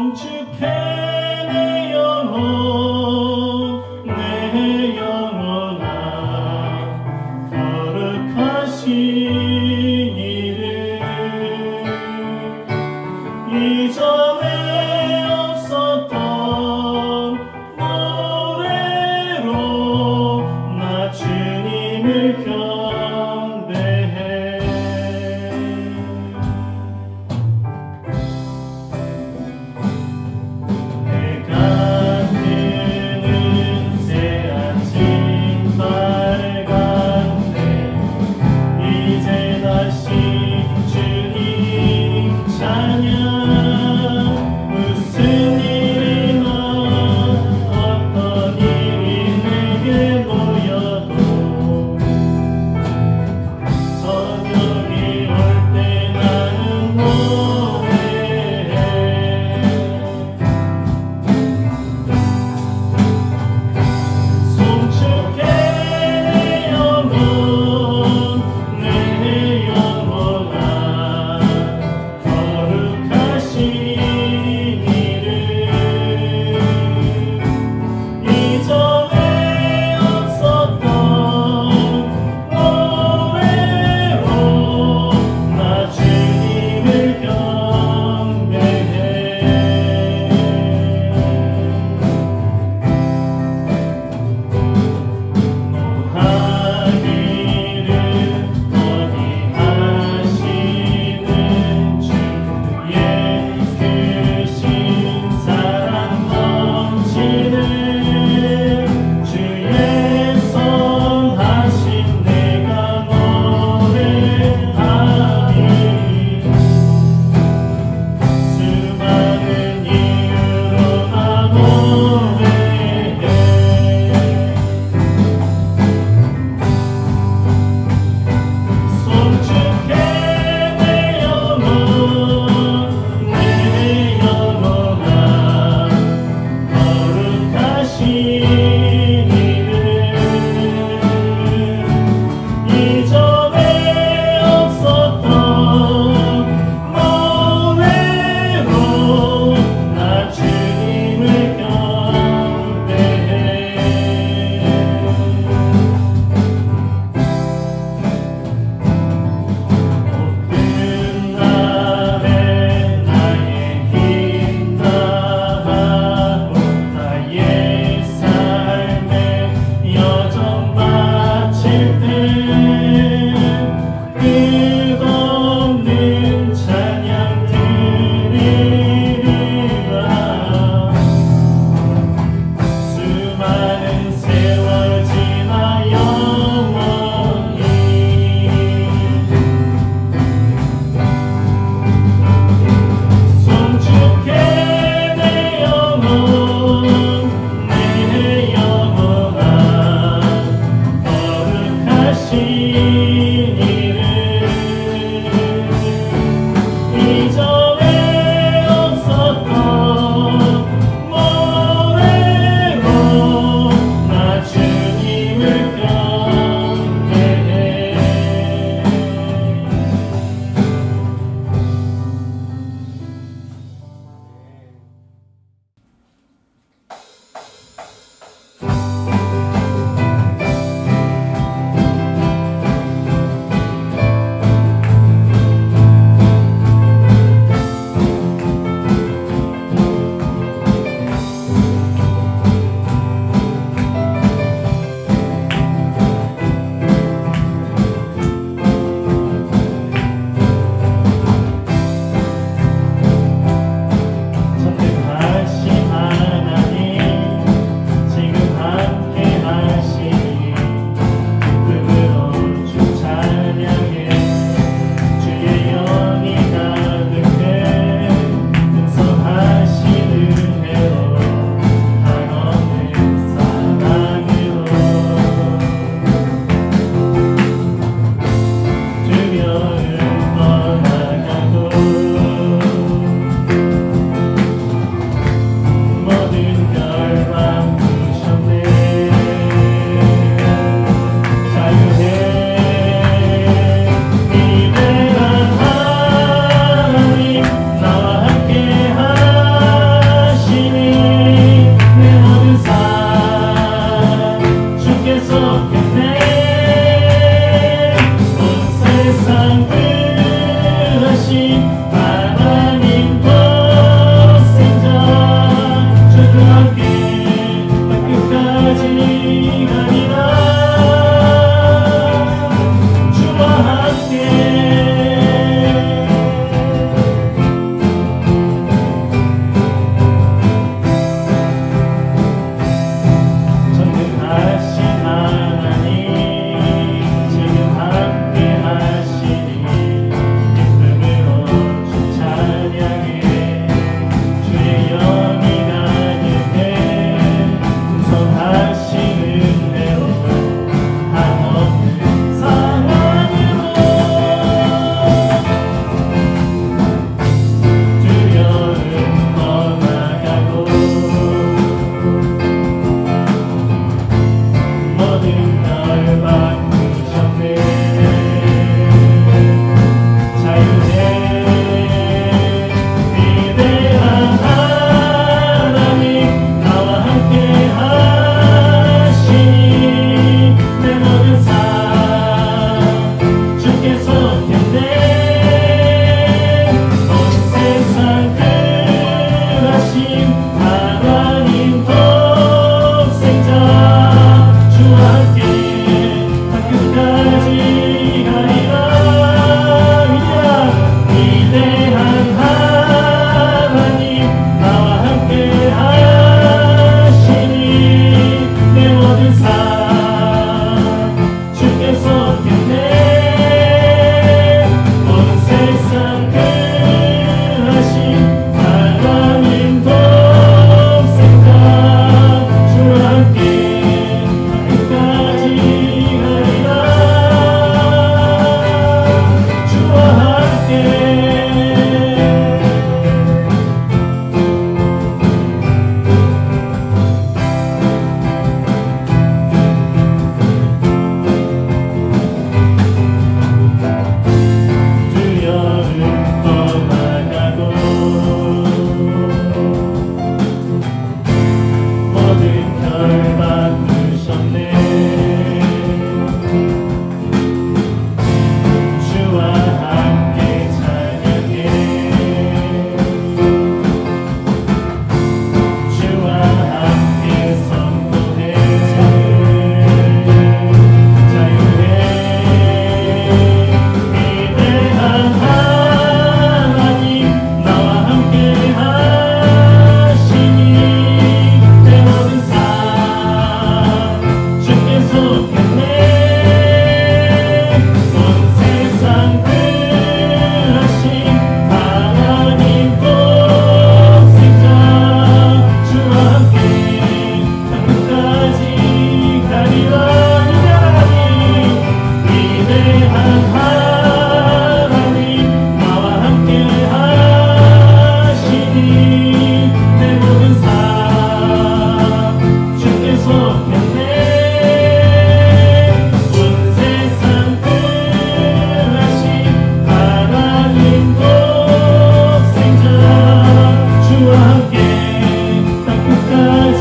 영축해 내 영혼 내 영혼아 거룩하신 이름 이전에 없었던 노래로 나 주님을 경배해.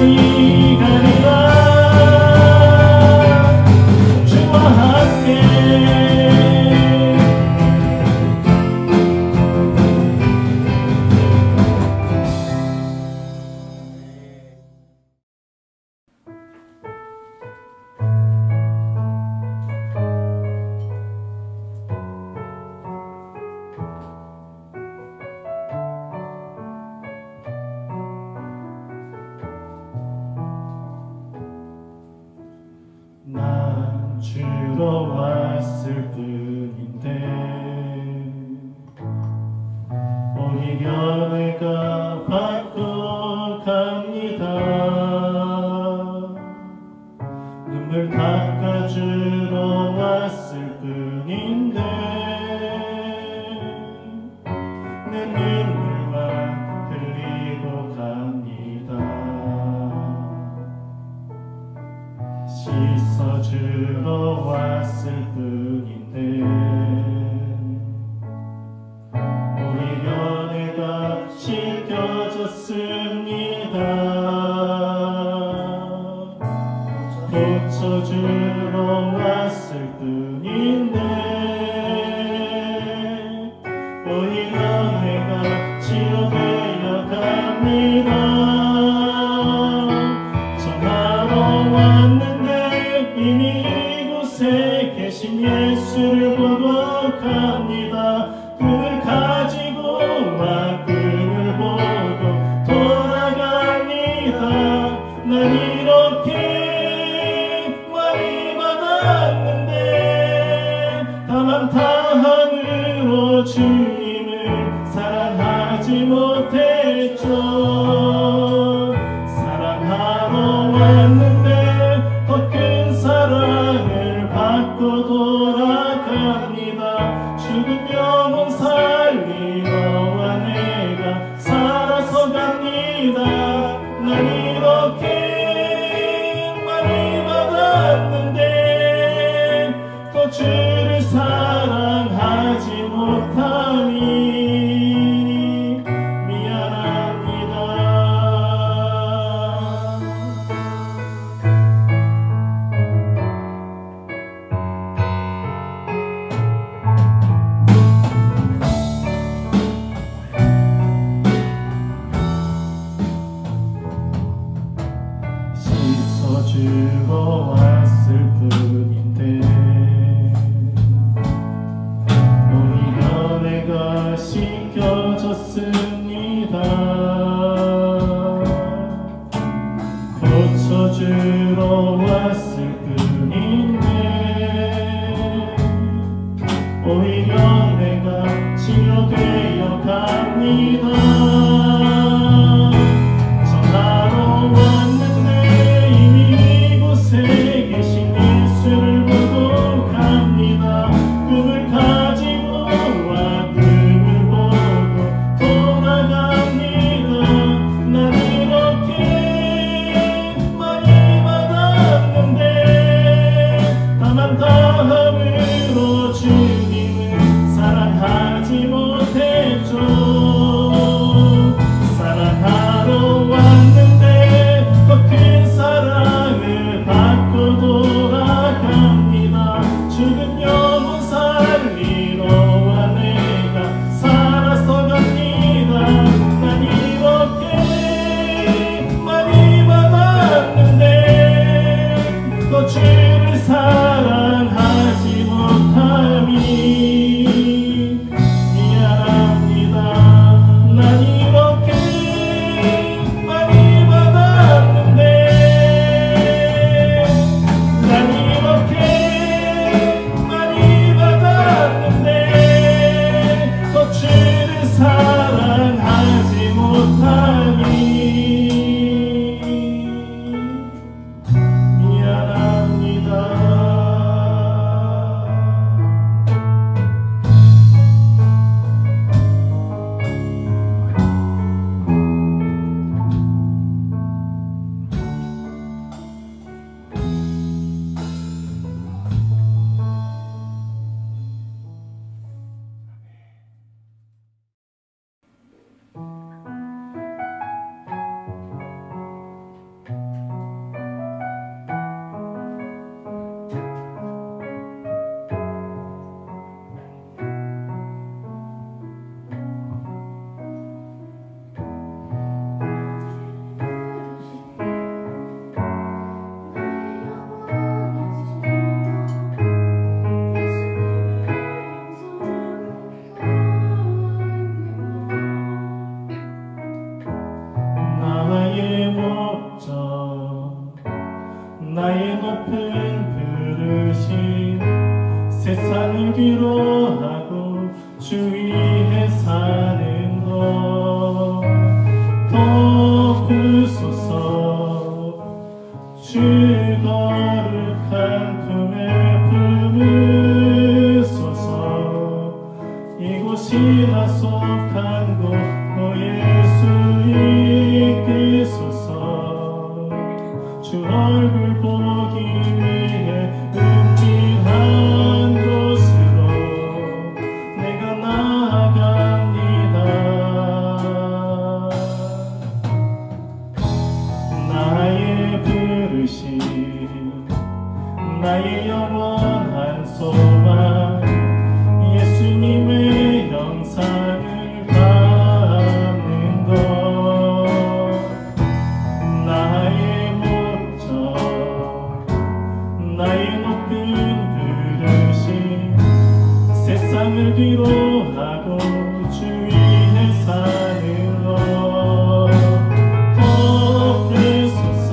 다시 가리라 주와 함께 난 주러 왔을 뿐인데 오히려 내가 바꿔갑니다. 눈물 닦아주러 왔을 뿐인데 내 눈물만 흘리고 갑니다. 씻어주러 왔을 뿐인데 오히려 내가 씻겨졌습니다. 고쳐주러 왔을 뿐인데 오히려 내가 치유되어 갑니다. 전하러 왔는데 이미 이곳에 계신 예수를 보고 갑니다. 그를 가지고 와 그를 보고 돌아갑니다. 난 이렇게 많이 받았는데 다만 다함으로 주님을 사랑하지 못했죠. 사랑하러 왔는데 더 큰 사랑을 받고 돌아갑니다. 죽은 영혼 살리러 와 내가 살아서 갑니다. 난 이렇게 많이 받았는데 더 주를 사랑하지 못하니 미안합니다. 씻어주러 왔을 뿐인데 오히려 내가 씻겨졌습니다. 고쳐주러 왔을 뿐인데 오히려 내가 치유되어 갑니다. 전하러 왔는데 이미 이곳에 계신 예수를 보고 갑니다. 꿈을 가지고 와 꿈을 보고 돌아갑니다. 난 이렇게 많이 받았는데 나의 높은 부르심 세상을 위로하고 주 위에 사는 것 덮으소서 주 거룩한 품에 품으소서 이곳이 나 속한 곳 오 예수 이끄소서 주 얼굴 보기 위해 은밀한 곳으로 내가 나아갑니다. 나의 부르심 나의 영원한 소망 예수님의 영상을 담는 것 나의 목적 나의 높은 부르심 세상을 위로하고 주 위에 사는 것 덮으소서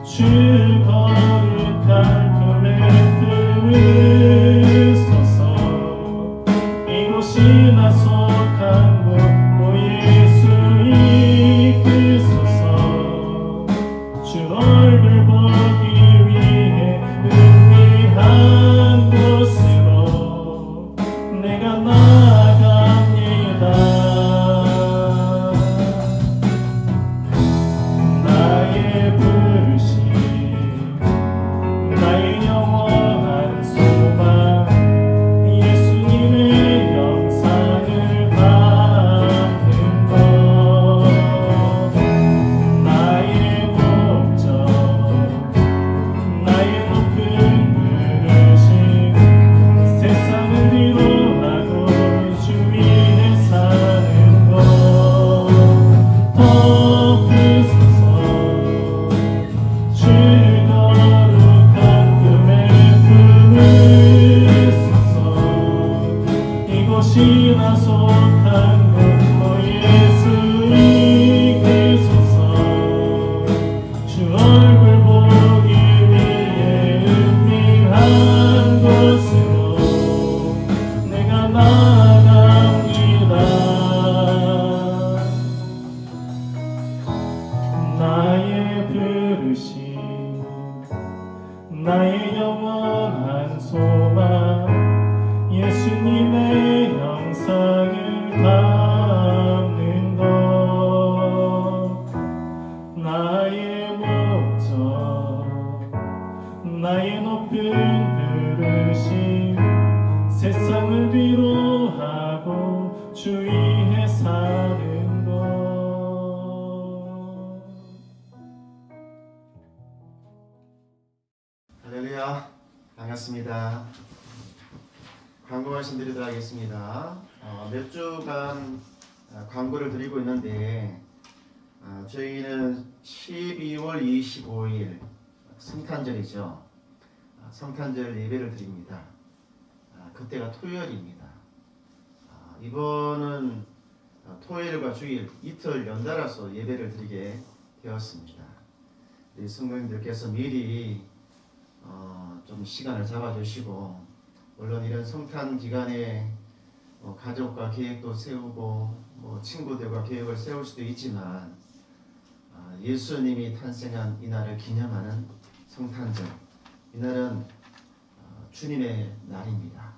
주 거룩한 품에 품으소서 이곳이 나 속한 곳 오 예수 이끄소서 주 얼굴 보기 위해 은밀한 곳으로 내가 나아갑니다. 나의 부르심 나의 영원한 소망 예수님의 영상을 담는 것 나의 목적 나의 높은 부르심 세상을 위로하고 주 위에 사는 것 덮으소서 주 거룩한 품에 품으소서 이곳이 나 속한 곳 오 예수 이끄소서 주 얼굴 보기 위해 은밀한 곳으로 내가 나아갑니다. 나의 부르심 나의 영원한 소망 예수님의 영상을 담는 것 나의 목적 나의 높은 부르심 세상을 위로하고 주 위에 사는 것 할렐루야, 반갑습니다. 광고 말씀드리도록 하겠습니다. 몇 주간 광고를 드리고 있는데 저희는 12월 25일 성탄절이죠. 성탄절 예배를 드립니다. 그때가 토요일입니다. 이번은 토요일과 주일 이틀 연달아서 예배를 드리게 되었습니다. 우리 성도님들께서 미리 좀 시간을 잡아주시고 물론 이런 성탄 기간에 가족과 계획도 세우고 친구들과 계획을 세울 수도 있지만 예수님이 탄생한 이날을 기념하는 성탄절 이날은 주님의 날입니다.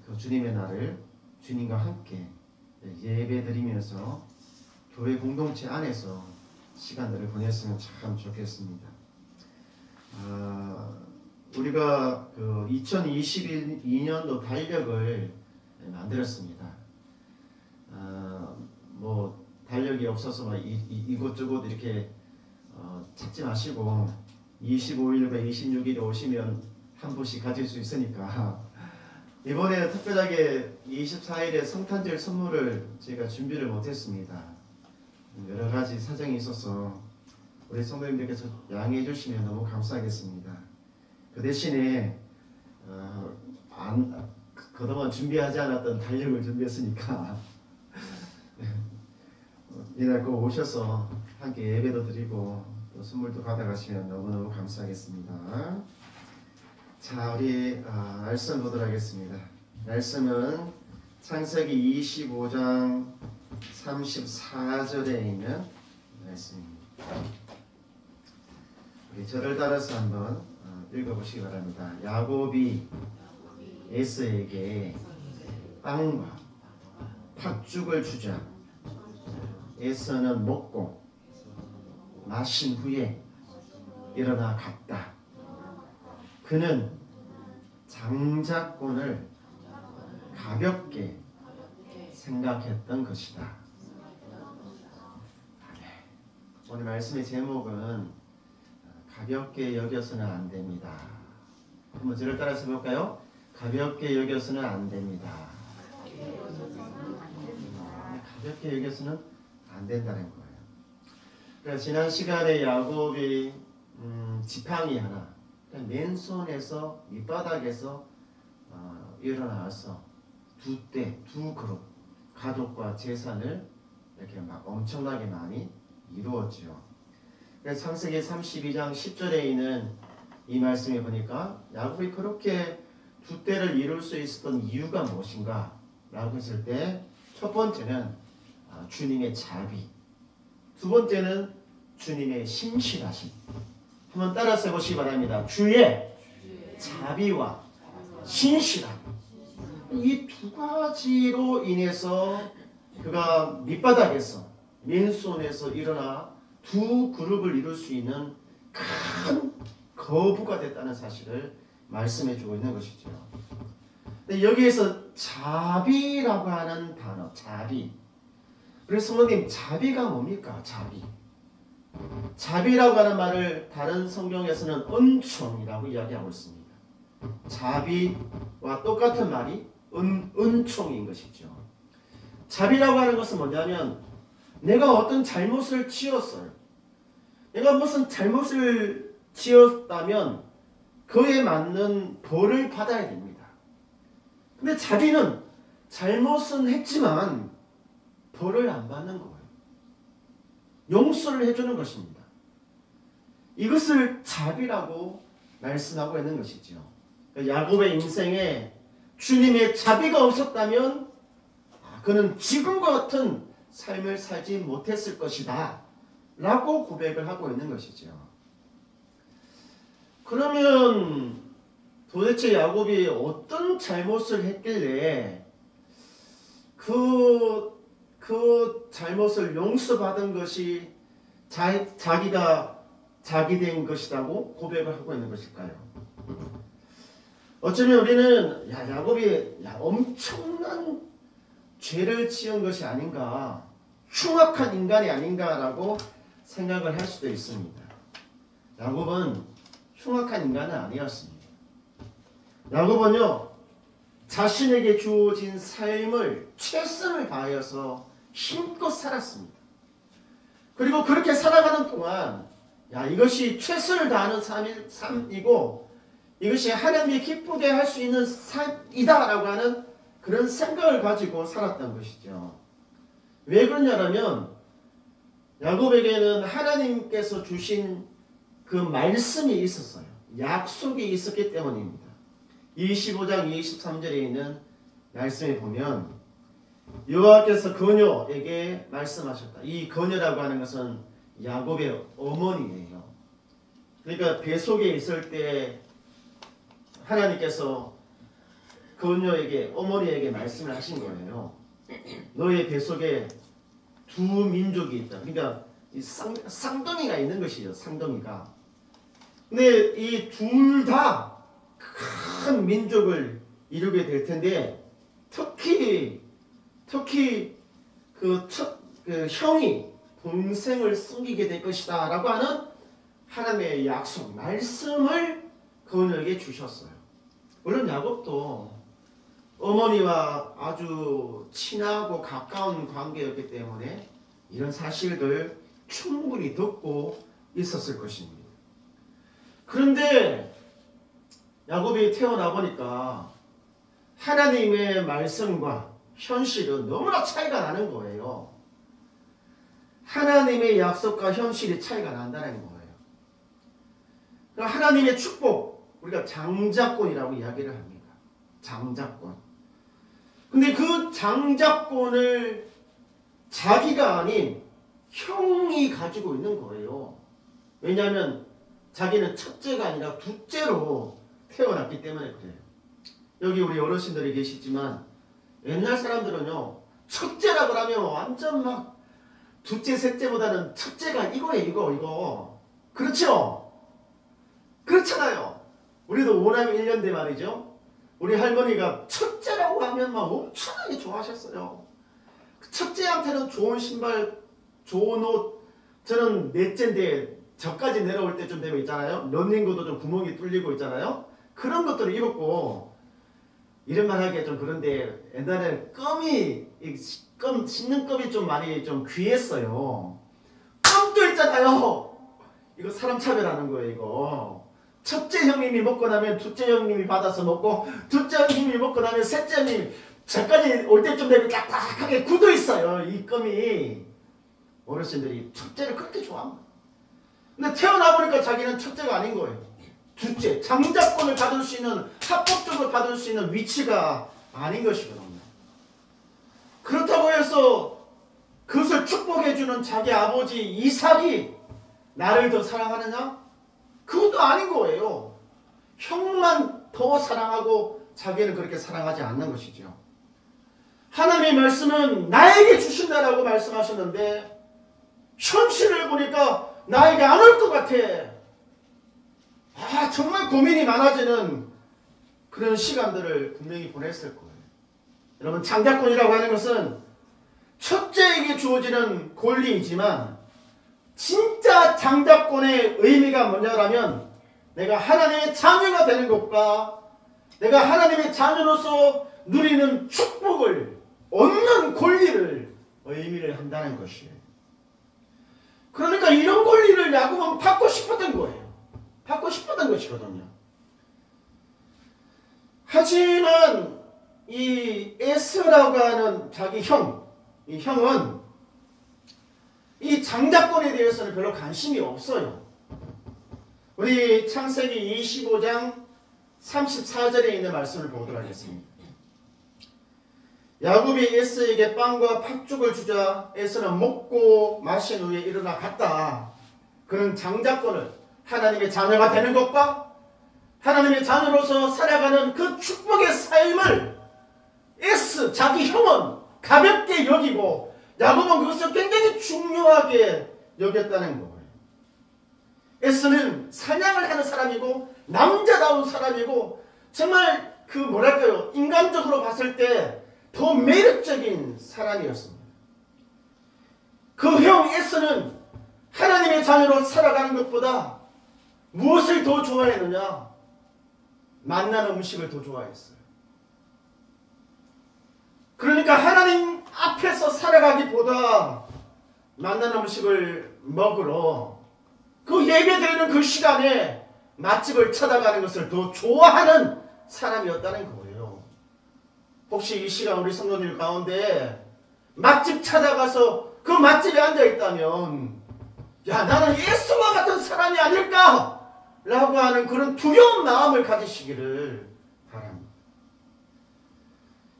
그 주님의 날을 주님과 함께 예배드리면서 교회 공동체 안에서 시간들을 보냈으면 참 좋겠습니다. 우리가 그 2022년도 달력을 만들었습니다. 달력이 없어서 막 이곳저곳 이렇게 찾지 마시고 25일과 26일에 오시면 한 분씩 가질 수 있으니까 이번에 특별하게 24일에 성탄절 선물을 제가 준비를 못했습니다. 여러 가지 사정이 있어서 우리 성도님들께서 양해해 주시면 너무 감사하겠습니다. 그 대신에 그동안 준비하지 않았던 달력을 준비했으니까 이날 꼭 오셔서 함께 예배도 드리고 또 선물도 받아가시면 너무너무 감사하겠습니다. 자, 우리 말씀 보도록 하겠습니다. 말씀은 창세기 25장 34절에 있는 말씀입니다. 우리 저를 따라서 한번 읽어보시기 바랍니다. 야곱이 에서에게 빵과 팥죽을 주자 에서는 먹고 마신 후에 일어나 갔다. 그는 장자권을 가볍게 생각했던 것이다. 오늘 말씀의 제목은 가볍게 여겨서는 안 됩니다. 한번 저를 따라서 볼까요? 가볍게 여겨서는 안 됩니다. 가볍게 여겨서는 안 된다는 거예요. 그러니까 지난 시간에 야곱이 지팡이 하나, 맨손에서 밑바닥에서 일어나서 두 그룹 가족과 재산을 이렇게 막 엄청나게 많이 이루었죠. 그래서 창세기 32장 10절에 있는 이 말씀에 보니까 야곱이 그렇게 두 떼를 이룰 수 있었던 이유가 무엇인가 라고 했을 때 첫 번째는 주님의 자비, 두 번째는 주님의 신실하심. 한번 따라서 해보시기 바랍니다. 주의 자비와 신실함, 이 두 가지로 인해서 그가 밑바닥에서 맨손에서 일어나 두 그룹을 이룰 수 있는 큰 거부가 됐다는 사실을 말씀해 주고 있는 것이죠. 근데 여기에서 자비라고 하는 단어, 자비. 그래서 성도님, 자비가 뭡니까? 자비라고 하는 말을 다른 성경에서는 은총이라고 이야기하고 있습니다. 자비와 똑같은 말이 은총인 것이죠. 자비라고 하는 것은 뭐냐면 내가 어떤 잘못을 지었어요. 내가 무슨 잘못을 지었다면 그에 맞는 벌을 받아야 됩니다. 근데 자비는 잘못은 했지만 벌을 안 받는 거예요. 용서를 해주는 것입니다. 이것을 자비라고 말씀하고 있는 것이죠. 야곱의 인생에 주님의 자비가 없었다면 그는 지금과 같은 삶을 살지 못했을 것이다 라고 고백을 하고 있는 것이죠. 그러면 도대체 야곱이 어떤 잘못을 했길래 그 잘못을 용서받은 것이 자기가 자기 된 것이라고 고백을 하고 있는 것일까요? 어쩌면 우리는 야곱이 엄청난 죄를 지은 것이 아닌가, 흉악한 인간이 아닌가라고 생각을 할 수도 있습니다. 야곱은 흉악한 인간은 아니었습니다. 야곱은요, 자신에게 주어진 삶을 최선을 다하여서 힘껏 살았습니다. 그리고 그렇게 살아가는 동안 이것이 최선을 다하는 삶이고 이것이 하나님이 기쁘게 할 수 있는 삶이다 라고 하는 그런 생각을 가지고 살았던 것이죠. 왜 그러냐면 야곱에게는 하나님께서 주신 그 말씀이 있었어요. 약속이 있었기 때문입니다. 25장 23절에 있는 말씀에 보면 여호와께서 그녀에게 말씀하셨다. 이 그녀라고 하는 것은 야곱의 어머니예요. 그러니까 뱃속에 있을 때 하나님께서 그녀에게, 어머니에게 말씀을 하신 거예요. 너의 뱃속에 두 민족이 있다. 그러니까 이 쌍둥이가 있는 것이죠. 쌍둥이가. 근데 이 둘 다 큰 민족을 이루게 될 텐데 특히 그 형이 동생을 숨기게 될 것이다 라고 하는 하나님의 약속, 말씀을 그녀에게 주셨어요. 물론 야곱도 어머니와 아주 친하고 가까운 관계였기 때문에 이런 사실을 충분히 듣고 있었을 것입니다. 그런데 야곱이 태어나 보니까 하나님의 말씀과 현실은 너무나 차이가 나는 거예요. 하나님의 약속과 현실이 차이가 난다는 거예요. 하나님의 축복, 우리가 장자권이라고 이야기를 합니다. 장자권. 근데 그 장자권을 자기가 아닌 형이 가지고 있는 거예요. 왜냐하면 자기는 첫째가 아니라 둘째로 태어났기 때문에 그래요. 여기 우리 어르신들이 계시지만 옛날 사람들은요, 첫째라 그러면 완전 막 둘째, 셋째보다는 첫째가 이거예요, 이거. 그렇죠? 그렇잖아요. 우리도 오남 1년대 말이죠. 우리 할머니가 첫째라고 하면 막 엄청나게 좋아하셨어요. 첫째한테는 좋은 신발, 좋은 옷, 저는 넷째인데 저까지 내려올 때쯤 되면 있잖아요. 런닝구도 좀 구멍이 뚫리고 있잖아요. 그런 것들을 입었고, 이런 말 하기가 좀 그런데 옛날에 껌 씹는 껌이 좀 많이 좀 귀했어요. 껌도 있잖아요. 이거 사람 차별하는 거예요, 이거. 첫째 형님이 먹고 나면 둘째 형님이 받아서 먹고, 둘째 형님이 먹고 나면 셋째 형님이, 저까지 올 때쯤 되면 딱딱하게 굳어 있어요, 이 껌이. 어르신들이 첫째를 그렇게 좋아합니다. 근데 태어나 보니까 자기는 첫째가 아닌 거예요. 둘째, 장자권을 받을 수 있는, 합법적으로 받을 수 있는 위치가 아닌 것이거든요. 그렇다고 해서 그것을 축복해주는 자기 아버지 이삭이 나를 더 사랑하느냐? 그것도 아닌 거예요. 형만 더 사랑하고 자기는 그렇게 사랑하지 않는 것이죠. 하나님의 말씀은 나에게 주신다라고 말씀하셨는데 현실을 보니까 나에게 안 올 것 같아. 정말 고민이 많아지는 그런 시간들을 분명히 보냈을 거예요. 여러분, 장자권이라고 하는 것은 첫째에게 주어지는 권리이지만 진짜 장자권의 의미가 뭐냐라면 내가 하나님의 자녀가 되는 것과 내가 하나님의 자녀로서 누리는 축복을 얻는 권리를 의미를 한다는 것이에요. 그러니까 이런 권리를 야곱은 받고 싶었던 거예요. 받고 싶었던 것이거든요. 하지만 이 에스라고 하는 자기 형, 이 형은 이 장자권에 대해서는 별로 관심이 없어요. 우리 창세기 25장 34절에 있는 말씀을 보도록 하겠습니다. 야곱이 에스에게 빵과 팥죽을 주자 에스는 먹고 마신 후에 일어나 갔다. 그는 장자권을, 하나님의 자녀가 되는 것과 하나님의 자녀로서 살아가는 그 축복의 삶을 에스, 자기 형은 가볍게 여기고 야곱은 그것을 굉장히 중요하게 여겼다는 거예요. 에스는 사냥을 하는 사람이고 남자다운 사람이고 정말 그 뭐랄까요, 인간적으로 봤을 때 더 매력적인 사람이었습니다. 그 형 에스는 하나님의 자녀로 살아가는 것보다 무엇을 더 좋아했느냐? 맛난 음식을 더 좋아했어요. 그러니까 하나님 앞에서 살아가기보다 맛난 음식을 먹으러 그 예배드리는 그 시간에 맛집을 찾아가는 것을 더 좋아하는 사람이었다는 거예요. 혹시 이 시간 우리 성도님 가운데 맛집 찾아가서 그 맛집에 앉아있다면 야, 나는 예수와 같은 사람이 아닐까? 라고 하는 그런 두려운 마음을 가지시기를 바랍니다.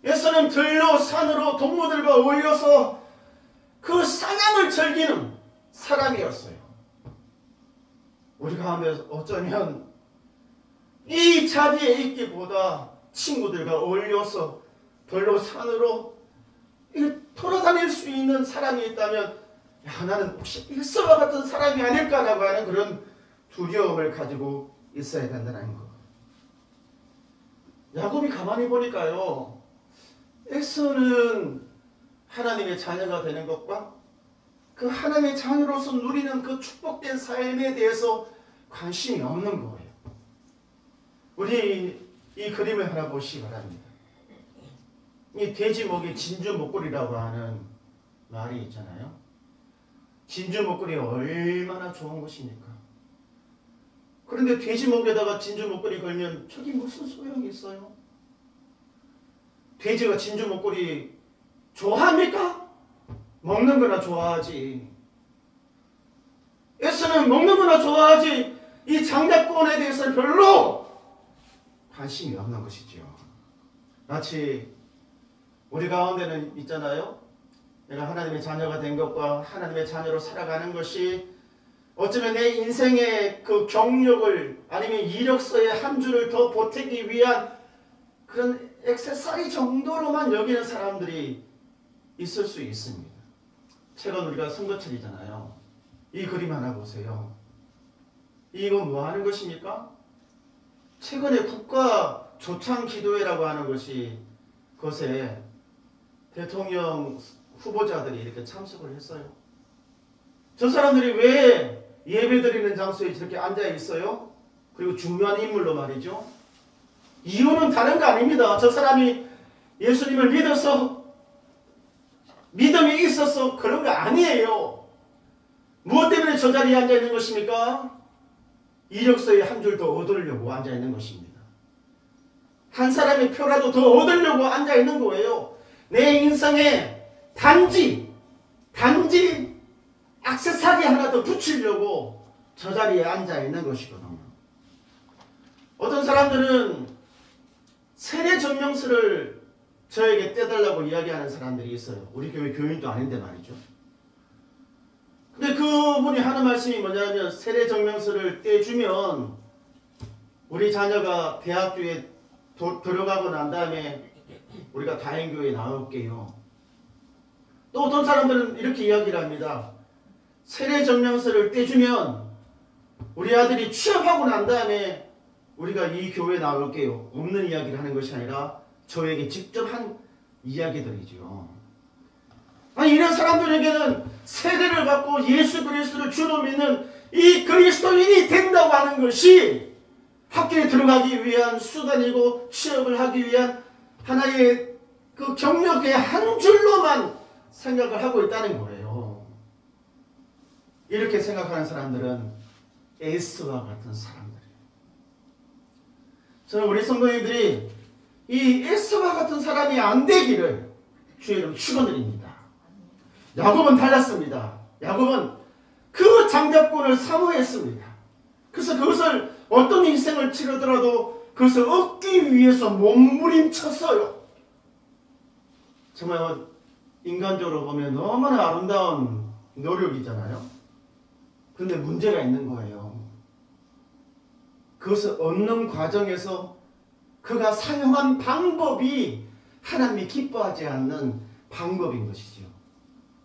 예수는 들로 산으로 동무들과 어울려서 그 사냥을 즐기는 사람이었어요. 우리가 하면 어쩌면 이 자리에 있기보다 친구들과 어울려서 들로 산으로 돌아다닐 수 있는 사람이 있다면 야, 나는 혹시 일서와 같은 사람이 아닐까라고 하는 그런 두려움을 가지고 있어야 된다는 거. 야곱이 가만히 보니까요, 에서는 하나님의 자녀가 되는 것과 그 하나님의 자녀로서 누리는 그 축복된 삶에 대해서 관심이 없는 거예요. 우리 이 그림을 하나 보시기 바랍니다. 이 돼지 목에 진주 목걸이라고 하는 말이 있잖아요. 진주 목걸이 얼마나 좋은 것입니까? 그런데 돼지 목에다가 진주 목걸이 걸면 저기 무슨 소용이 있어요? 돼지가 진주 목걸이 좋아합니까? 먹는 거나 좋아하지. 에스는 먹는 거나 좋아하지 이 장자권에 대해서는 별로 관심이 없는 것이죠. 마치 우리 가운데는 있잖아요. 내가 하나님의 자녀가 된 것과 하나님의 자녀로 살아가는 것이 어쩌면 내 인생의 그 경력을 아니면 이력서의 한 줄을 더 보태기 위한 그런 액세서리 정도로만 여기는 사람들이 있을 수 있습니다. 최근 우리가 선거철이잖아요. 이 그림 하나 보세요. 이거 뭐 하는 것입니까? 최근에 국가 조창 기도회라고 하는 것이 그것에 대통령 후보자들이 이렇게 참석을 했어요. 저 사람들이 왜 예배드리는 장소에 저렇게 앉아 있어요? 그리고 중요한 인물로 말이죠. 이유는 다른 거 아닙니다. 저 사람이 예수님을 믿어서 믿음이 있어서 그런 거 아니에요. 무엇 때문에 저 자리에 앉아 있는 것입니까? 이력서에 한 줄 더 얻으려고 앉아 있는 것입니다. 한 사람의 표라도 더 얻으려고 앉아 있는 거예요. 내 인생에 단지 액세서리 하나 더 붙이려고 저 자리에 앉아 있는 것이거든요. 어떤 사람들은 세례 증명서를 저에게 떼달라고 이야기하는 사람들이 있어요. 우리 교회 교인도 아닌데 말이죠. 근데 그분이 하는 말씀이 뭐냐면 세례 증명서를 떼주면 우리 자녀가 대학교에 들어가고 난 다음에 우리가 다행교회에 나올게요. 또 어떤 사람들은 이렇게 이야기를 합니다. 세례 증명서를 떼주면 우리 아들이 취업하고 난 다음에 우리가 이 교회에 나올게요. 없는 이야기를 하는 것이 아니라 저에게 직접 한 이야기들이죠. 아니, 이런 사람들에게는 세례를 받고 예수 그리스도를 주로 믿는 이 그리스도인이 된다고 하는 것이 학교에 들어가기 위한 수단이고 취업을 하기 위한 하나의 그 경력의 한 줄로만 생각을 하고 있다는 거예요. 이렇게 생각하는 사람들은 에스와 같은 사람들이에요. 저는 우리 성도님들이 이 에스와 같은 사람이 안 되기를 주의 이름으로 축원드립니다. 야곱은 달랐습니다. 야곱은 그 장자권을 사모했습니다. 그래서 그것을 어떤 인생을 치르더라도 그것을 얻기 위해서 몸부림쳤어요. 정말 인간적으로 보면 너무나 아름다운 노력이잖아요. 그런데 문제가 있는 거예요. 그것을 얻는 과정에서 그가 사용한 방법이 하나님이 기뻐하지 않는 방법인 것이죠.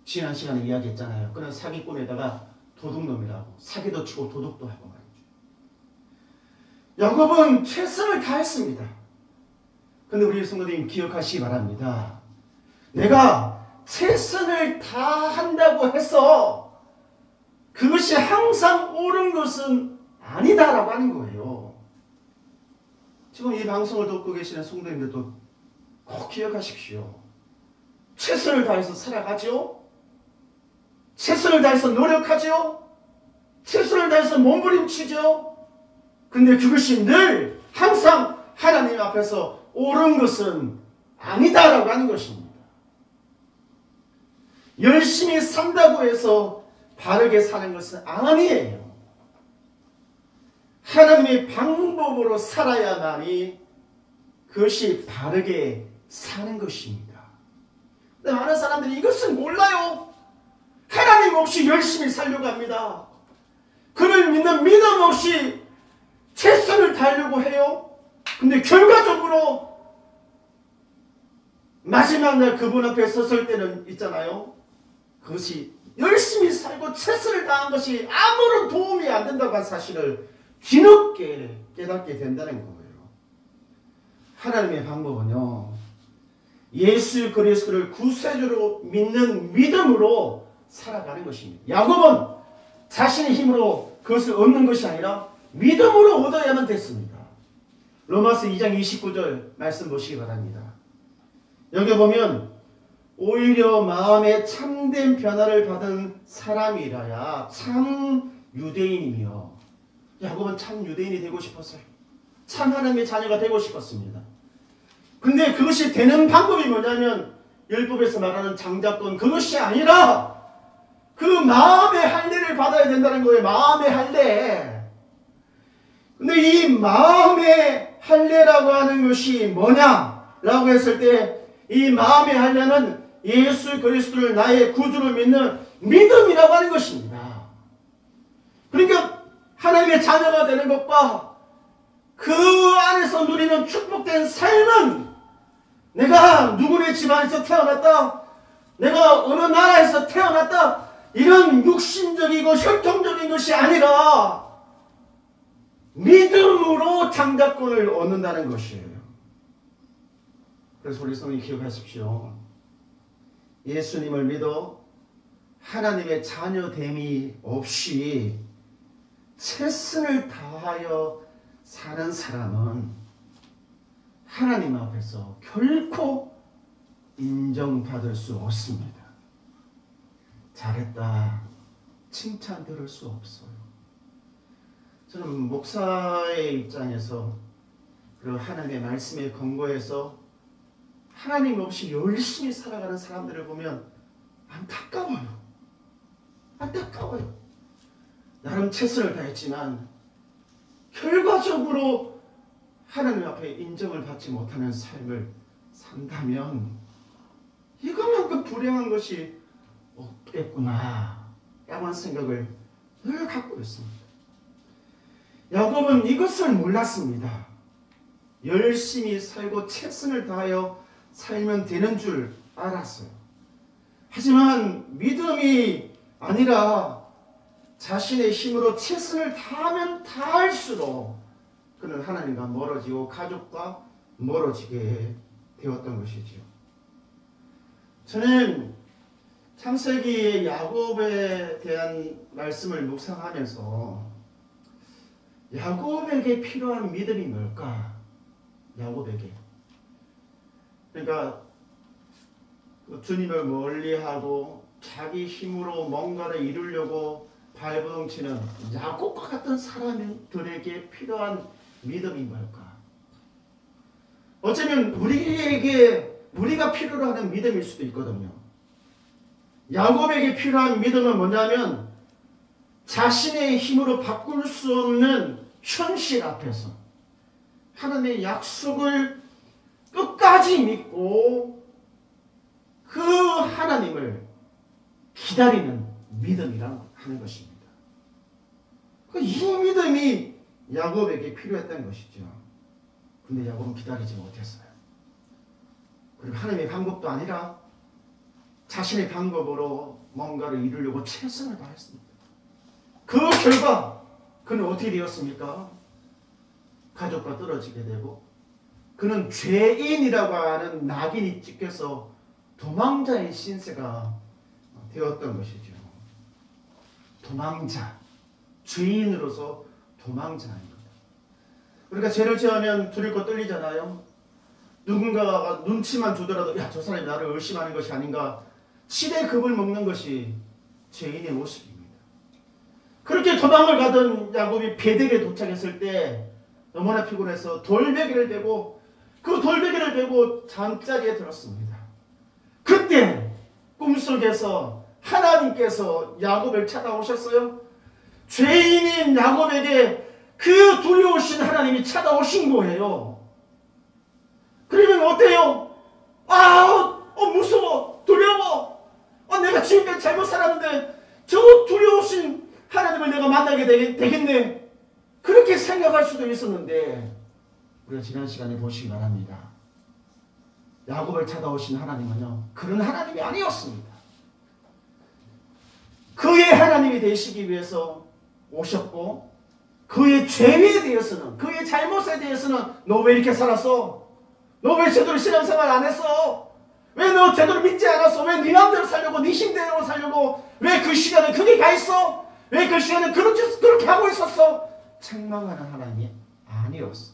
지난 시간에 이야기했잖아요. 그는 사기꾼에다가 도둑놈이라고 사기도 치고 도둑도 하고 말이죠. 야곱은 최선을 다했습니다. 그런데 우리 성도님 기억하시기 바랍니다. 내가 최선을 다한다고 해서 그것이 항상 옳은 것은 아니다라고 하는 거예요. 지금 이 방송을 듣고 계시는 성도님들도 꼭 기억하십시오. 최선을 다해서 살아가죠. 최선을 다해서 노력하죠. 최선을 다해서 몸부림치죠. 근데 그것이 늘 항상 하나님 앞에서 옳은 것은 아니다라고 하는 것입니다. 열심히 산다고 해서 바르게 사는 것은 아니에요. 하나님의 방법으로 살아야만이 그것이 바르게 사는 것입니다. 근데 많은 사람들이 이것을 몰라요. 하나님 없이 열심히 살려고 합니다. 그를 믿는 믿음 없이 최선을 다하려고 해요. 근데 결과적으로 마지막 날 그분 앞에 섰을 때는 있잖아요. 그것이 열심히 살고 최선을 다한 것이 아무런 도움이 안 된다고 한 사실을 뒤늦게 깨닫게 된다는 거예요. 하나님의 방법은요, 예수 그리스도를 구세주로 믿는 믿음으로 살아가는 것입니다. 야곱은 자신의 힘으로 그것을 얻는 것이 아니라 믿음으로 얻어야만 됐습니다. 로마서 2장 29절 말씀 보시기 바랍니다. 여기 보면 오히려 마음에 참된 변화를 받은 사람이라야 참 유대인이며, 야곱은 참 유대인이 되고 싶었어요. 참 하나님의 자녀가 되고 싶었습니다. 근데 그것이 되는 방법이 뭐냐면 율법에서 말하는 장자권, 그것이 아니라 그 마음의 할례를 받아야 된다는 거예요. 마음의 할례. 근데 이 마음의 할례라고 하는 것이 뭐냐라고 했을 때 이 마음의 할례는 예수 그리스도를 나의 구주로 믿는 믿음이라고 하는 것입니다. 그러니까 하나님의 자녀가 되는 것과 그 안에서 누리는 축복된 삶은 내가 누구의 집안에서 태어났다, 내가 어느 나라에서 태어났다, 이런 육신적이고 혈통적인 것이 아니라 믿음으로 장자권을 얻는다는 것이에요. 그래서 우리 성도님 기억하십시오. 예수님을 믿어 하나님의 자녀됨이 없이 최선을 다하여 사는 사람은 하나님 앞에서 결코 인정받을 수 없습니다. 잘했다 칭찬 들을 수 없어요. 저는 목사의 입장에서 그리고 하나님의 말씀에 근거해서 하나님 없이 열심히 살아가는 사람들을 보면 안타까워요. 안타까워요. 나름 최선을 다했지만 결과적으로 하나님 앞에 인정을 받지 못하는 삶을 산다면 이것만큼 불행한 것이 없겠구나 라고 하는 생각을 늘 갖고 있습니다. 야곱은 이것을 몰랐습니다. 열심히 살고 최선을 다하여 살면 되는 줄 알았어요. 하지만 믿음이 아니라 자신의 힘으로 최선을 다하면 다할수록 그는 하나님과 멀어지고 가족과 멀어지게 되었던 것이지요. 저는 창세기의 야곱에 대한 말씀을 묵상하면서 야곱에게 필요한 믿음이 뭘까? 야곱에게. 그러니까 주님을 멀리하고 자기 힘으로 뭔가를 이루려고 발버둥치는 야곱과 같은 사람들에게 필요한 믿음이 뭘까? 어쩌면 우리가 필요로 하는 믿음일 수도 있거든요. 야곱에게 필요한 믿음은 뭐냐면 자신의 힘으로 바꿀 수 없는 현실 앞에서 하나님의 약속을 끝까지 믿고 그 하나님을 기다리는 믿음이라고 하는 것입니다. 이 믿음이 야곱에게 필요했던 것이죠. 근데 야곱은 기다리지 못했어요. 그리고 하나님의 방법도 아니라 자신의 방법으로 뭔가를 이루려고 최선을 다했습니다. 그 결과 그는 어떻게 되었습니까? 가족과 떨어지게 되고 그는 죄인이라고 하는 낙인이 찍혀서 도망자의 신세가 되었던 것이죠. 도망자, 죄인으로서 도망자입니다. 우리가 죄를 지으면 두렵고 떨리잖아요. 누군가가 눈치만 주더라도 야, 저 사람이 나를 의심하는 것이 아닌가 치대급을 먹는 것이 죄인의 모습입니다. 그렇게 도망을 가던 야곱이 베델에 도착했을 때 너무나 피곤해서 돌베개를 베고 그 돌베개를 베고 잠자리에 들었습니다. 그때 꿈속에서 하나님께서 야곱을 찾아오셨어요. 죄인인 야곱에게 그 두려우신 하나님이 찾아오신 거예요. 그러면 어때요? 무서워, 두려워. 내가 지금까지 잘못 살았는데 저 두려우신 하나님을 내가 만나게 되겠네. 그렇게 생각할 수도 있었는데 우리가 지난 시간에 보시기 바랍니다. 야곱을 찾아오신 하나님은요, 그런 하나님이 아니었습니다. 그의 하나님이 되시기 위해서 오셨고 그의 죄에 대해서는, 그의 잘못에 대해서는 너 왜 이렇게 살았어? 너 왜 제대로 신앙생활 안 했어? 왜 너 제대로 믿지 않았어? 왜 네 마음대로 살려고, 네 힘대로 살려고, 왜 그 시간에 거기 가 있어? 왜 그 시간에 그렇게 하고 있었어? 책망하는 하나님이 아니었어.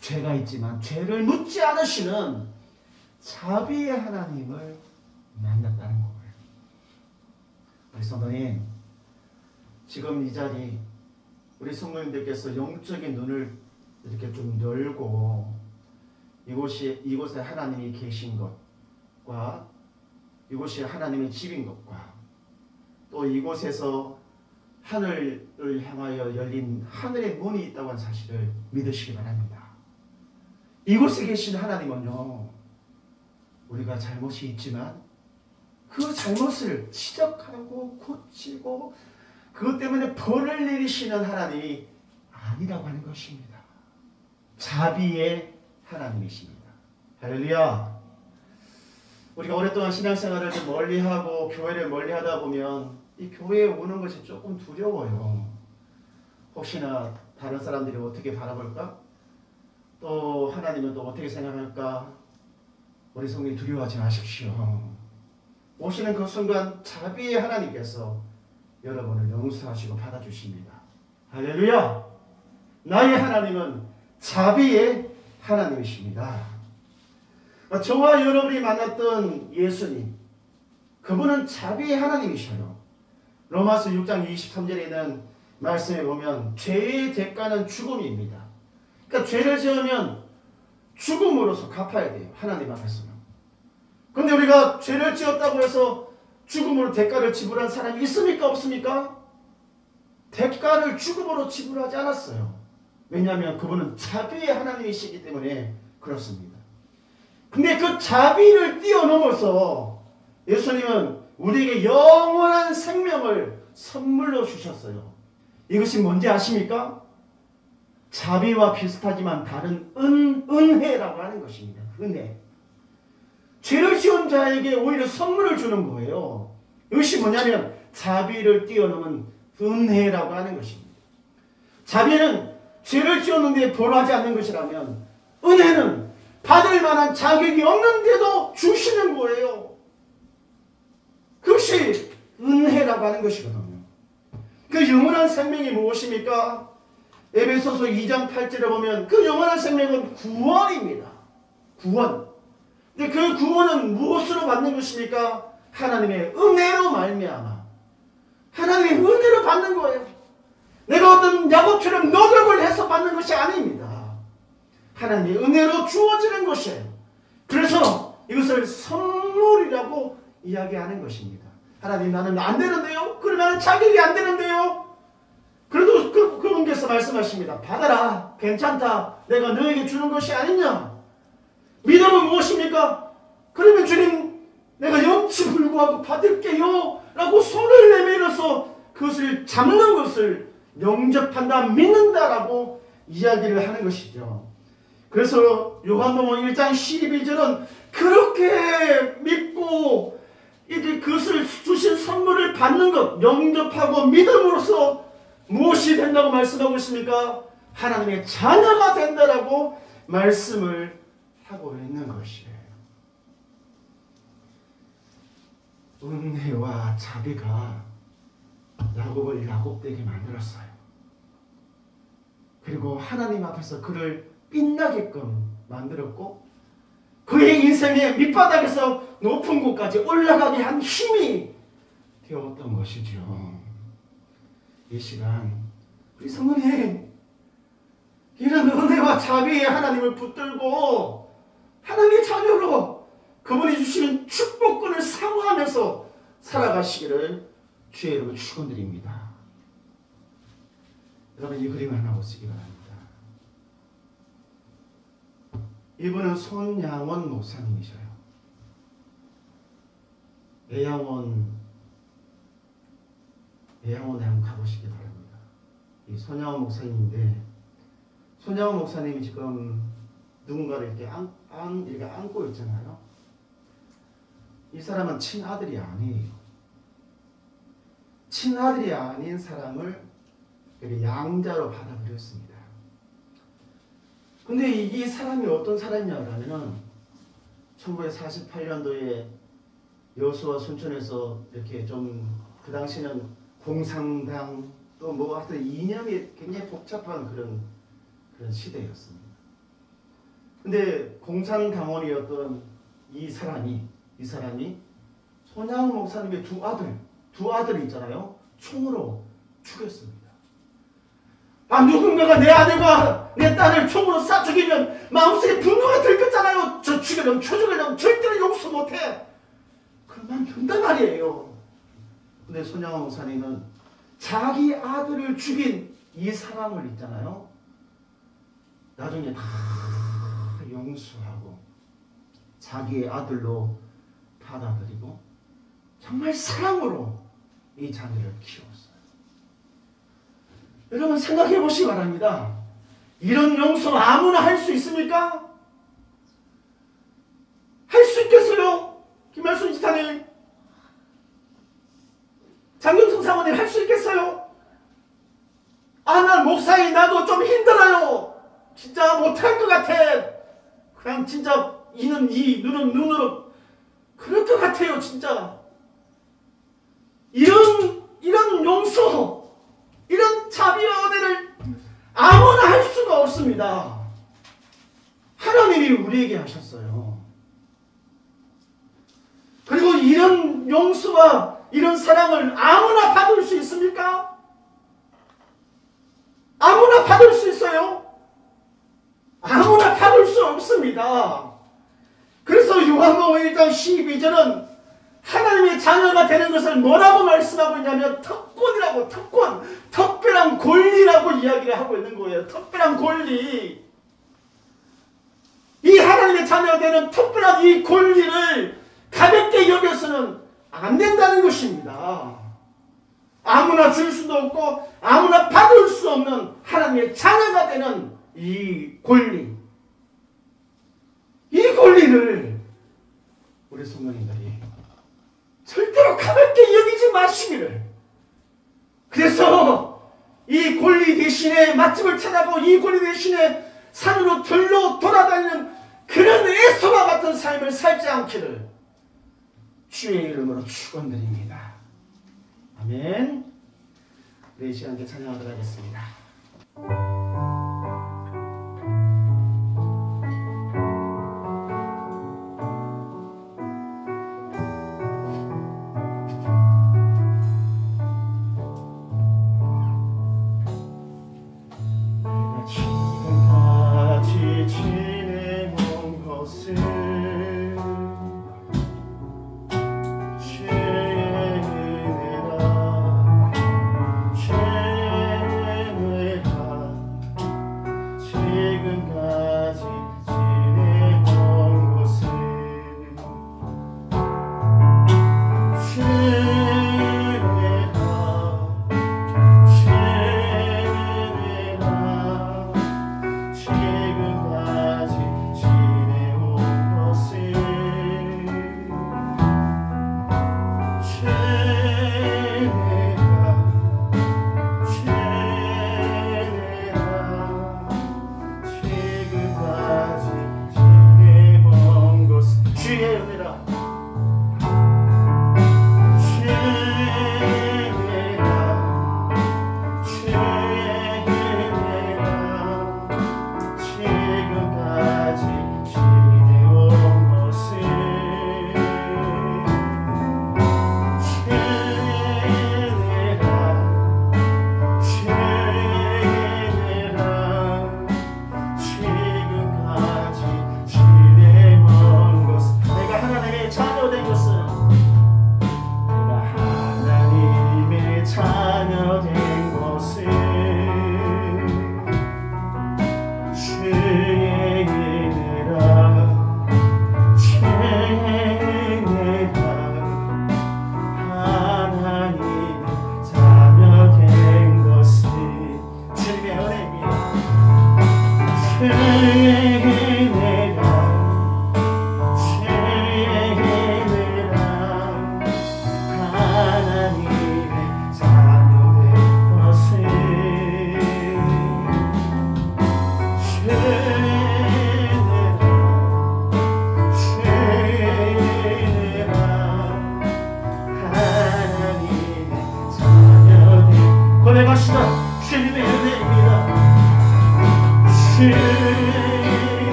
죄가 있지만 죄를 묻지 않으시는 자비의 하나님을 만났다는 거예요. 우리 성도님, 지금 이 자리 우리 성도님들께서 영적인 눈을 이렇게 좀 열고 이곳에 하나님이 계신 것과 이곳이 하나님의 집인 것과 또 이곳에서 하늘을 향하여 열린 하늘의 문이 있다고 하는 사실을 믿으시기 바랍니다. 이곳에 계신 하나님은요, 우리가 잘못이 있지만 그 잘못을 지적하고 고치고 그것 때문에 벌을 내리시는 하나님이 아니라고 하는 것입니다. 자비의 하나님이십니다. 할렐루야. 우리가 오랫동안 신앙생활을 좀 멀리하고 교회를 멀리하다 보면 이 교회에 오는 것이 조금 두려워요. 혹시나 다른 사람들이 어떻게 바라볼까? 또 하나님은 또 어떻게 생각할까? 우리 성도님 두려워하지 마십시오. 오시는 그 순간 자비의 하나님께서 여러분을 용서하시고 받아주십니다. 할렐루야! 나의 하나님은 자비의 하나님이십니다. 저와 여러분이 만났던 예수님, 그분은 자비의 하나님이셔요. 로마서 6장 23절에 있는 말씀에 보면 죄의 대가는 죽음입니다. 그러니까 죄를 지으면 죽음으로서 갚아야 돼요. 하나님 앞에서는. 그런데 우리가 죄를 지었다고 해서 죽음으로 대가를 지불한 사람이 있습니까? 없습니까? 대가를 죽음으로 지불하지 않았어요. 왜냐하면 그분은 자비의 하나님이시기 때문에 그렇습니다. 근데 그 자비를 뛰어넘어서 예수님은 우리에게 영원한 생명을 선물로 주셨어요. 이것이 뭔지 아십니까? 자비와 비슷하지만 다른 은혜라고 하는 것입니다. 은혜. 죄를 지은 자에게 오히려 선물을 주는 거예요. 이것이 뭐냐면 자비를 뛰어넘은 은혜라고 하는 것입니다. 자비는 죄를 지었는데 벌하지 않는 것이라면, 은혜는 받을 만한 자격이 없는데도 주시는 거예요. 그것이 은혜라고 하는 것이거든요. 그 영원한 생명이 무엇입니까? 에베소서 2장 8절에 보면 그 영원한 생명은 구원입니다. 구원. 근데 그 구원은 무엇으로 받는 것입니까? 하나님의 은혜로 말미암아. 하나님의 은혜로 받는 거예요. 내가 어떤 야곱처럼 노력을 해서 받는 것이 아닙니다. 하나님의 은혜로 주어지는 것이에요. 그래서 이것을 선물이라고 이야기하는 것입니다. 하나님, 나는 안 되는데요? 그러면 자격이 안 되는데요? 그래도 그분께서 말씀하십니다. 받아라. 괜찮다. 내가 너에게 주는 것이 아니냐? 믿음은 무엇입니까? 그러면 주님, 내가 영치불구하고 받을게요 라고 손을 내밀어서 그것을 잡는 것을 영접한다, 믿는다라고 이야기를 하는 것이죠. 그래서 요한복음 1장 12절은 그렇게 믿고 이제 그것을 주신 선물을 받는 것, 영접하고 믿음으로써 무엇이 된다고 말씀하고 있습니까? 하나님의 자녀가 된다라고 말씀을 하고 있는 것이에요. 은혜와 자비가 야곱을 야곱되게 만들었어요. 그리고 하나님 앞에서 그를 빛나게끔 만들었고, 그의 인생의 밑바닥에서 높은 곳까지 올라가게 한 힘이 되었던 것이죠. 이 시간 우리 성도님, 이런 은혜와 자비의 하나님을 붙들고 하나님의 자녀로 그분이 주시는 축복권을 사모하면서 살아가시기를 주의 이름으로 축원드립니다. 여러분, 이 그림 하나 보시기 바랍니다. 이분은 손양원 목사님이셔요. 애양원에 한번 가보시기 바랍니다. 이 손양원 목사님인데, 손양원 목사님이 지금 누군가를 이렇게 이렇게 안고 있잖아요. 이 사람은 친아들이 아니에요. 친아들이 아닌 사람을 양자로 받아들였습니다. 근데 이 사람이 어떤 사람이냐면 1948년도에 여수와 순천에서 이렇게 좀 그 당시는 공산당 또 뭐 하여튼 이념이 굉장히 복잡한 그런 시대였습니다. 근데 공산당원이었던 이 사람이 손양원 목사님의 두 아들이 있잖아요. 총으로 죽였습니다. 누군가가 내 아들과 내 딸을 총으로 쏴 죽이면 마음속에 분노가 들겠잖아요. 저 죽이려면 절대로 용서 못해. 그만둔단 말이에요. 근데 손양원 목사님은 자기 아들을 죽인 이 사람을 있잖아요. 나중에 다 용서하고 자기의 아들로 받아들이고 정말 사랑으로 이 자녀를 키웠어요. 여러분 생각해 보시기 바랍니다. 이런 용서 아무나 할 수 있습니까? 할 수 있겠어요? 김말순 지사님, 장경성 사모님 할 수 있겠어요? 아, 난 목사님 나도 좀 힘들어요. 진짜 못할 것 같아. 그냥 진짜 이는 이, 눈은 눈으로 그럴 것 같아요. 진짜 이런 용서, 이런 자비와 은혜를 아무나 할 수가 없습니다. 하나님이 우리에게 하셨어요. 그리고 이런 용서와 이런 사랑을 아무나 받을 수 있습니까? 아무나 받을 수 있어요? 아무나 받을 수 없습니다. 그래서 요한복음 1장 12절은 하나님의 자녀가 되는 것을 뭐라고 말씀하고 있냐면 특권이라고, 특권, 특별한 권리라고 이야기를 하고 있는 거예요. 특별한 권리. 이 하나님의 자녀가 되는 특별한 이 권리를 가볍게 여겨서는 안 된다는 것입니다. 아무나 줄 수도 없고 아무나 받을 수 없는 하나님의 자녀가 되는 이 권리. 이 권리를 우리 성도님들이 절대로 가볍게 여기지 마시기를. 그래서 이 권리 대신에 맛집을 찾아고 이 권리 대신에 산으로 들로 돌아다니는 그런 에서와 같은 삶을 살지 않기를 주의 이름으로 축원드립니다. 아멘. 네, 이 시간 찬양하도록 하겠습니다.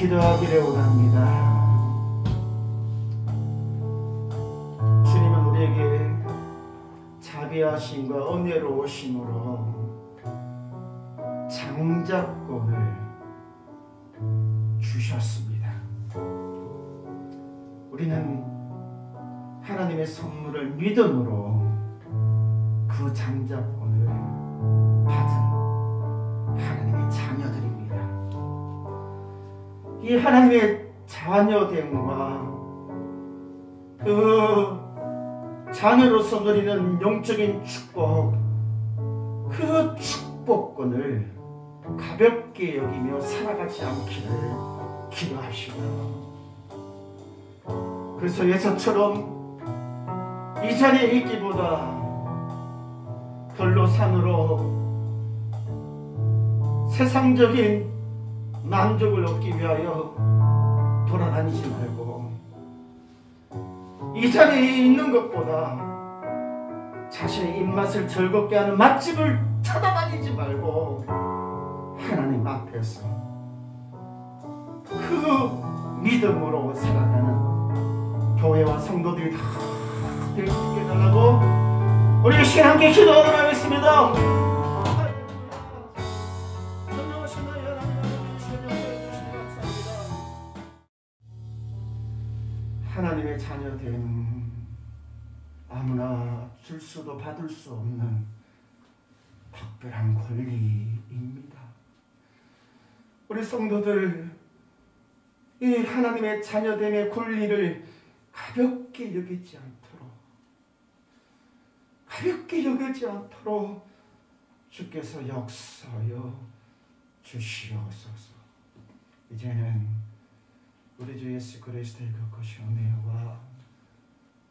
기도하기를 원합니다. 주님은 우리에게 자비하심과 은혜로우심으로 장자권을 주셨습니다. 우리는 하나님의 선물을 믿음으로 그 장자권을 받은 하나님의 자녀들입니다. 이 하나님의 자녀됨과 그 자녀로서 누리는 영적인 축복, 그 축복권을 가볍게 여기며 살아가지 않기를 기도하시다. 그래서 예서처럼 이 자리에 있기보다 별로 산으로 세상적인 만족을 얻기 위하여 돌아다니지 말고 이 자리에 있는 것보다 자신의 입맛을 즐겁게 하는 맛집을 찾아다니지 말고 하나님 앞에서 그 믿음으로 살아가는 교회와 성도들이 다 될 수 있게 해달라고 우리 시간 함께 기도하도록 하겠습니다. 하나님의 자녀된 아무나 줄 수도 받을 수 없는 특별한 권리입니다. 우리 성도들 이 하나님의 자녀됨의 권리를 가볍게 여기지 않도록 주께서 역사여 주시옵소서. 이제는 우리 주 예수 그리스도의 그 크신 은혜와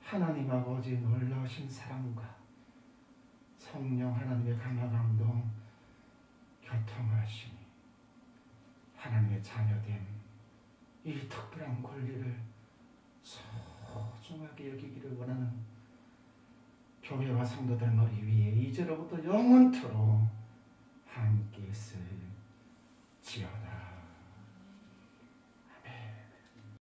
하나님 아버지 놀라우신 사랑과 성령 하나님의 감화감동 교통하시니 하나님의 자녀된 이 특별한 권리를 소중하게 여기기를 원하는 교회와 성도들 머리 위에 이제로부터 영원토록 함께 있을